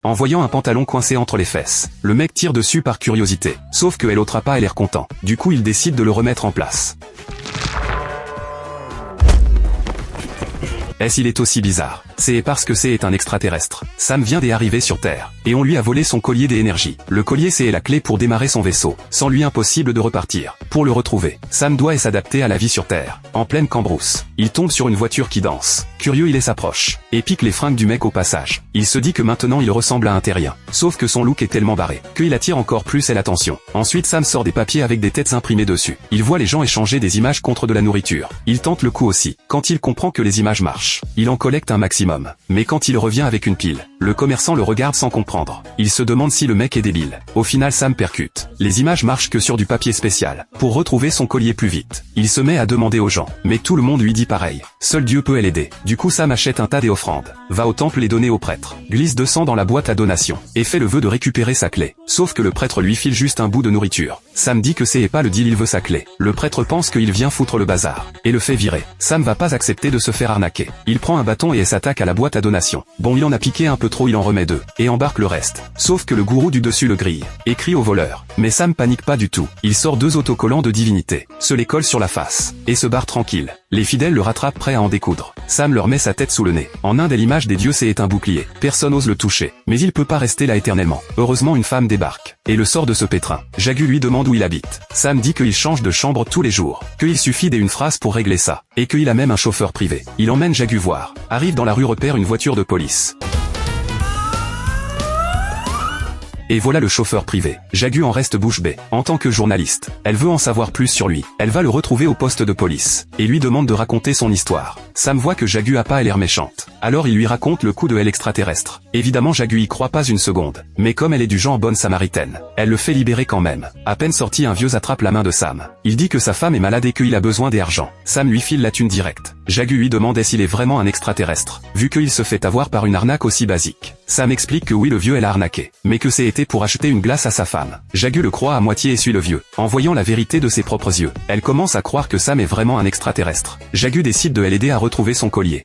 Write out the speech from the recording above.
en voyant un pantalon coincé entre les fesses. Le mec tire dessus par curiosité. Sauf que El Otrapa a l'air content. Du coup il décide de le remettre en place. Il est aussi bizarre. C'est parce que c'est un extraterrestre. Sam vient d'arriver sur Terre, et on lui a volé son collier d'énergie. Le collier c'est la clé pour démarrer son vaisseau. Sans lui impossible de repartir. Pour le retrouver, Sam doit s'adapter à la vie sur Terre. En pleine cambrousse, il tombe sur une voiture qui danse. Curieux il s'approche, et pique les fringues du mec au passage. Il se dit que maintenant il ressemble à un terrien. Sauf que son look est tellement barré, qu'il attire encore plus l'attention. Ensuite Sam sort des papiers avec des têtes imprimées dessus. Il voit les gens échanger des images contre de la nourriture. Il tente le coup aussi. Quand il comprend que les images marchent, il en collecte un maximum. Mais quand il revient avec une pile, le commerçant le regarde sans comprendre. Il se demande si le mec est débile. Au final Sam percute. Les images marchent que sur du papier spécial. Pour retrouver son collier plus vite, il se met à demander aux gens. Mais tout le monde lui dit pareil. Seul Dieu peut l'aider. Du coup Sam achète un tas d'offrandes, va au temple les donner au prêtre, glisse 200 dans la boîte à donation, et fait le vœu de récupérer sa clé. Sauf que le prêtre lui file juste un bout de nourriture. Sam dit que c'est pas le deal, il veut sa clé. Le prêtre pense qu'il vient foutre le bazar, et le fait virer. Sam va pas accepter de se faire arnaquer. Il prend un bâton et s'attaque à la boîte à donation. Bon il en a piqué un peu trop, il en remet 2, et embarque le reste. Sauf que le gourou du dessus le grille, et crie au voleur. Mais Sam panique pas du tout. Il sort 2 autocollants de divinité, se les colle sur la face, et se barre tranquille. Les fidèles le rattrapent prêts à en découdre. Sam leur met sa tête sous le nez. En Inde l'image des dieux c'est un bouclier. Personne n'ose le toucher. Mais il peut pas rester là éternellement. Heureusement une femme débarque, et le sort de ce pétrin. Jagu lui demande où il habite. Sam dit qu'il change de chambre tous les jours, qu'il suffit d'une phrase pour régler ça, et qu'il a même un chauffeur privé. Il emmène Jagu voir. Arrive dans la rue, repère une voiture de police. Et voilà le chauffeur privé. Jagu en reste bouche bée. En tant que journaliste, elle veut en savoir plus sur lui. Elle va le retrouver au poste de police, et lui demande de raconter son histoire. Sam voit que Jagu a pas l'air méchante. Alors il lui raconte le coup de l'extraterrestre. Évidemment Jagu y croit pas une seconde. Mais comme elle est du genre bonne samaritaine, elle le fait libérer quand même. À peine sorti, un vieux attrape la main de Sam. Il dit que sa femme est malade et qu'il a besoin d'argent. Sam lui file la thune directe. Jagu lui demande s'il est vraiment un extraterrestre, vu qu'il se fait avoir par une arnaque aussi basique. Sam explique que oui, le vieux l'a arnaqué, mais que c'était pour acheter une glace à sa femme. Jagu le croit à moitié et suit le vieux. En voyant la vérité de ses propres yeux, elle commence à croire que Sam est vraiment un extraterrestre. Jagu décide de l'aider à retrouver son collier.